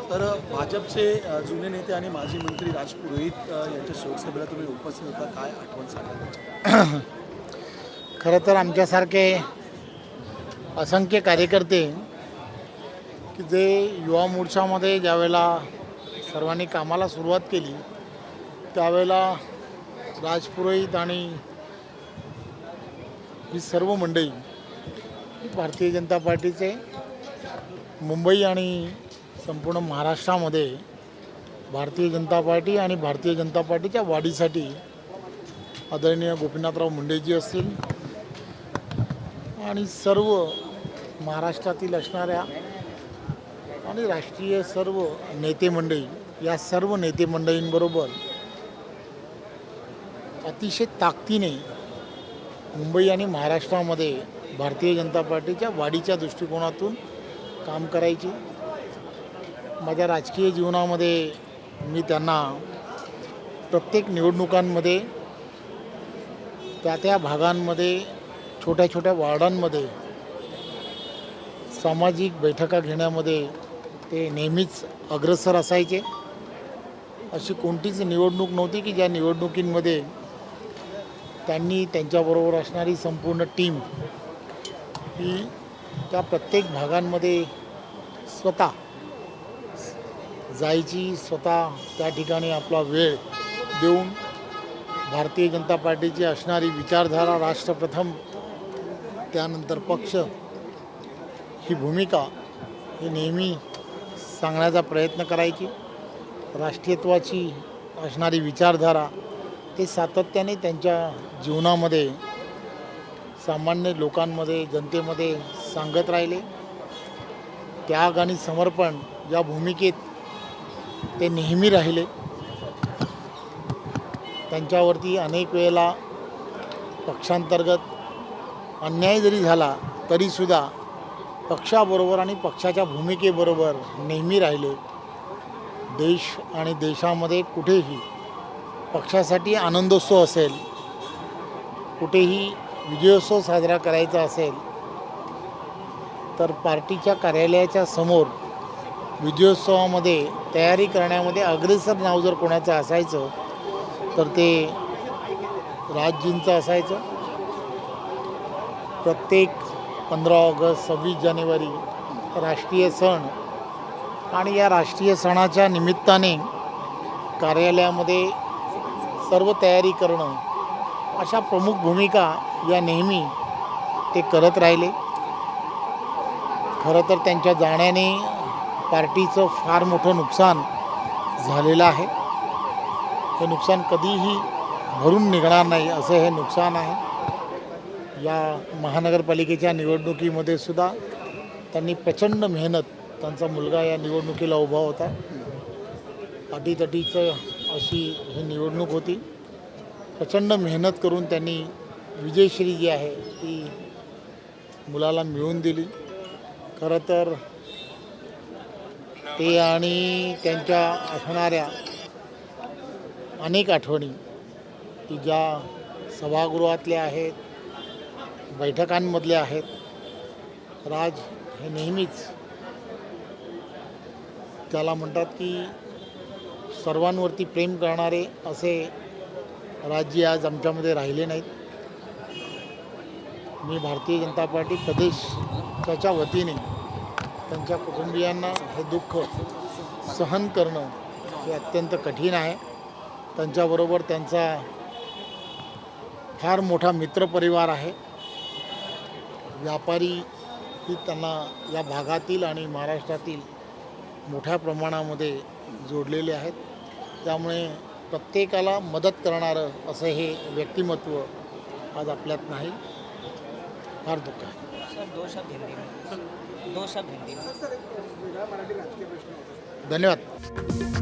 तर भाजपचे जुने नेते आणि माजी मंत्री राज पुरोहित यांच्या शोकसभेला तुम्ही उपस्थित होता, काय आठवण सांगा? खरं तर आमच्यासारखे असंख्य कार्यकर्ते की जे युवा मोर्चामध्ये ज्यावेळेला सर्वांनी कामाला सुरुवात केली त्यावेळेला राज पुरोहित आणि ही सर्व मंडळी भारतीय जनता पार्टीचे मुंबई आणि संपूर्ण महाराष्ट्रामध्ये भारतीय जनता पार्टी आणि भारतीय जनता पार्टीच्या वाढीसाठी आदरणीय गोपीनाथराव मुंडेजी असतील आणि सर्व महाराष्ट्रातील असणाऱ्या आणि राष्ट्रीय सर्व नेते मंडळी या सर्व नेते मंडळींबरोबर अतिशय ताकदीने मुंबई आणि महाराष्ट्रामध्ये भारतीय जनता पार्टीच्या वाढीच्या दृष्टिकोनातून काम करायची. माझ्या राजकीय जीवनामध्ये मी त्यांना प्रत्येक निवडणुकांमध्ये त्या भागांमध्ये छोट्या छोट्या वार्डांमध्ये सामाजिक बैठका घेण्यामध्ये ते नेहमीच अग्रेसर असायचे. अशी कोणतीच निवडणूक नव्हती की ज्या निवडणुकींमध्ये त्यांनी त्यांच्याबरोबर असणारी संपूर्ण टीम ही त्या प्रत्येक भागांमध्ये स्वतः जायची, स्वतः त्या ठिकाणी आपला वेळ देऊन भारतीय जनता पार्टीची असणारी विचारधारा, राष्ट्रप्रथम त्यानंतर पक्ष, ही भूमिका ही नेहमी सांगण्याचा प्रयत्न करायची. राष्ट्रीयत्वाची असणारी विचारधारा ते सातत्याने त्यांच्या जीवनामध्ये सामान्य लोकांमध्ये, जनतेमध्ये सांगत राहिले. त्याग आणि समर्पण या भूमिकेत ते नेहमी राहिले. त्यांच्यावरती अनेक वेळेला पक्षांतर्गत अन्याय जरी झाला तरीसुद्धा पक्षाबरोबर आणि पक्षाच्या भूमिकेबरोबर नेहमी राहिले. देश आणि देशामध्ये कुठेही पक्षासाठी आनंदोत्सव असेल, कुठेही विजयोत्सव साजरा करायचा असेल तर पार्टीच्या कार्यालयाच्या समोर विजयोत्सवामध्ये तयारी करण्यामध्ये अग्रेसर नाव जर कोणाचं असायचं तर ते राजजींचं असायचं. प्रत्येक 15 ऑगस्ट, 26 जानेवारी राष्ट्रीय सण आणि या राष्ट्रीय सणाच्या निमित्ताने कार्यालयामध्ये सर्व तयारी करणं, अशा प्रमुख भूमिका या नेहमी ते करत राहिले. खरं तर त्यांच्या जाण्याने पार्टीचं फार मोठं नुकसान झालेलं आहे. हे नुकसान कधीही भरून निघणार नाही असं हे नुकसान आहे. या महानगरपालिकेच्या निवडणुकीमध्ये सुद्धा त्यांनी प्रचंड मेहनत, त्यांचा मुलगा या निवडणुकीला उभा होता, अटीतटीचं अशी ही निवडणूक होती. प्रचंड मेहनत करून त्यांनी विजयश्री जी आहे ती मुलाला मिळवून दिली. खरं तर ते आणि त्यांच्या असणाऱ्या अनेक आठवणी की ज्या सभागृहातल्या आहेत, बैठकांमधल्या आहेत. राज हे नेहमीच त्याला म्हणतात की सर्वांवरती प्रेम करणारे असे राजजी आज आमच्यामध्ये राहिले नाहीत. मी भारतीय जनता पार्टी प्रदेशाच्या वतीने त्यांच्या कुटुंबियांना हे दुःख सहन करणं हे अत्यंत कठीण आहे. त्यांच्याबरोबर त्यांचा फार मोठा मित्रपरिवार आहे. व्यापारी ही त्यांना या भागातील आणि महाराष्ट्रातील मोठ्या प्रमाणामध्ये जोडलेले आहेत. त्यामुळे प्रत्येकाला मदत करणारं असं हे व्यक्तिमत्व आज आपल्यात नाही. फार दुःख आहे. दो शब्द हिंदी में. धन्यवाद.